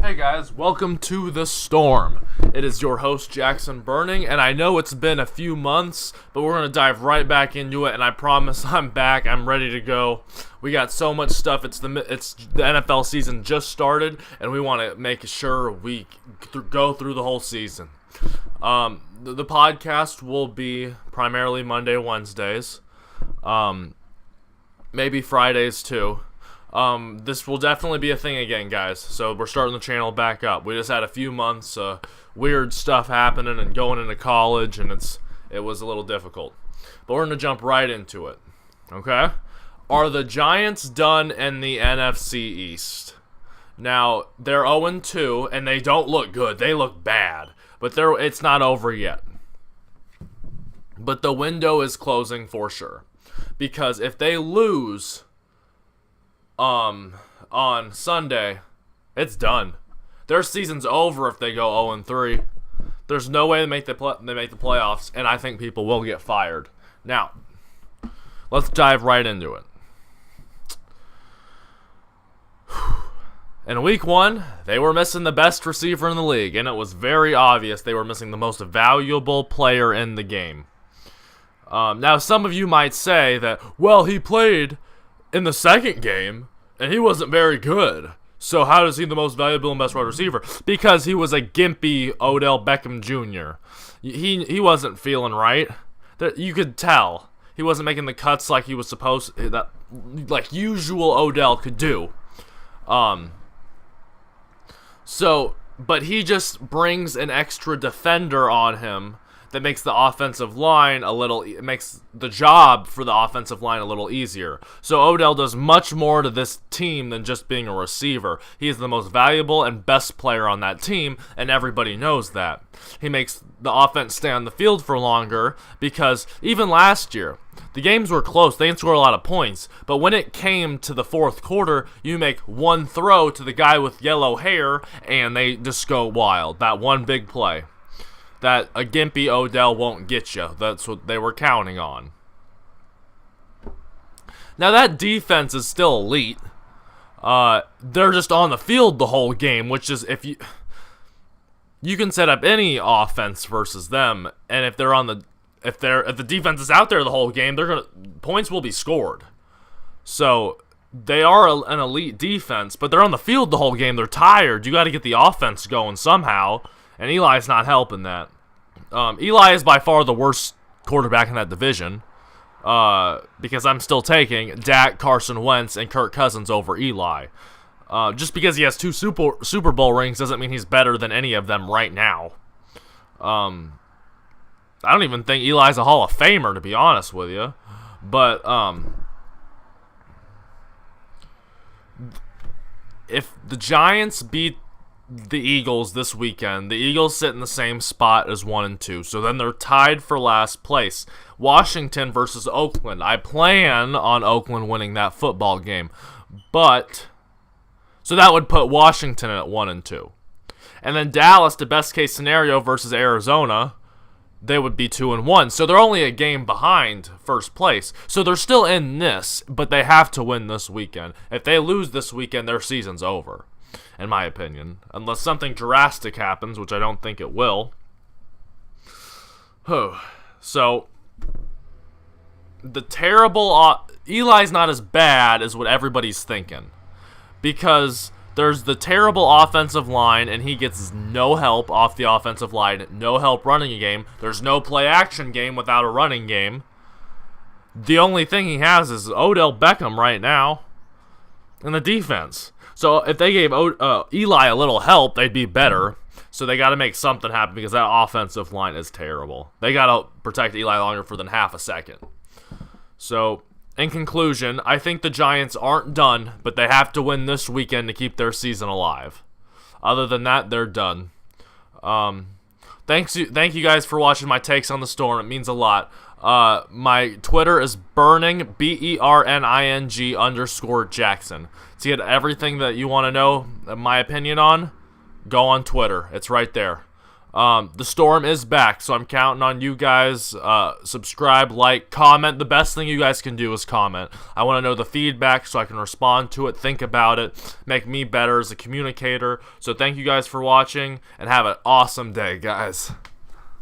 Hey guys, welcome to The Storm. It is your host Jackson Burning, and I know it's been a few months, but we're going to dive right back into it, and I promise I'm back. I'm ready to go. We got so much stuff. It's the NFL season just started, and we want to make sure we go through the whole season. The podcast will be primarily Monday, Wednesdays, maybe Fridays too. This will definitely be a thing again, guys. So we're starting the channel back up. We just had a few months, weird stuff happening and going into college, and it was a little difficult. But we're gonna jump right into it. Okay? Are the Giants done in the NFC East? Now they're 0-2, and they don't look good. They look bad, but it's not over yet. But the window is closing for sure, because if they lose on Sunday, it's done. Their season's over if they go 0-3. There's no way they make the playoffs, and I think people will get fired. Now, let's dive right into it. In week 1, they were missing the best receiver in the league, and it was very obvious they were missing the most valuable player in the game. Now, some of you might say that, well, he played in the second game, and he wasn't very good. So how is he the most valuable and best wide receiver? Because he was a gimpy Odell Beckham Jr. He wasn't feeling right. You could tell. He wasn't making the cuts like he was supposed to, like usual Odell could do. But he just brings an extra defender on him that makes the offensive line it makes the job for the offensive line a little easier. So Odell does much more to this team than just being a receiver. He is the most valuable and best player on that team, and everybody knows that. He makes the offense stay on the field for longer, because even last year, the games were close. They didn't score a lot of points, but when it came to the fourth quarter, you make one throw to the guy with yellow hair, and they just go wild. That one big play that a gimpy Odell won't get you. That's what they were counting on. Now that defense is still elite. They're just on the field the whole game, which is if you can set up any offense versus them, and if the defense is out there the whole game, points will be scored. So they are an elite defense, but they're on the field the whole game. They're tired. You got to get the offense going somehow, and Eli's not helping that. Eli is by far the worst quarterback in that division, because I'm still taking Dak, Carson Wentz, and Kirk Cousins over Eli. Just because he has 2 Super Bowl rings doesn't mean he's better than any of them right now. I don't even think Eli's a Hall of Famer, to be honest with you. But if the Giants beat the Eagles this weekend, the Eagles sit in the same spot as 1-2, so then they're tied for last place. Washington versus Oakland. I plan on Oakland winning that football game, so that would put Washington at 1-2. And then Dallas, the best case scenario, versus Arizona, they would be 2-1. So they're only a game behind first place. So they're still in this, but they have to win this weekend. If they lose this weekend, their season's over, in my opinion. Unless something drastic happens, which I don't think it will. So the terrible Eli's not as bad as what everybody's thinking, because there's the terrible offensive line, and he gets no help off the offensive line, no help running a game. There's no play-action game without a running game. The only thing he has is Odell Beckham right now and the defense. So if they gave Eli a little help, they'd be better. So they got to make something happen, because that offensive line is terrible. They got to protect Eli longer for than half a second. So in conclusion, I think the Giants aren't done, but they have to win this weekend to keep their season alive. Other than that, they're done. Thank you guys for watching my takes on the Storm. It means a lot. My Twitter is burning, BERNING_Jackson. To get everything that you want to know, my opinion on, go on Twitter. It's right there. The Storm is back, so I'm counting on you guys. Subscribe, like, comment. The best thing you guys can do is comment. I want to know the feedback so I can respond to it, think about it, make me better as a communicator. So thank you guys for watching, and have an awesome day, guys.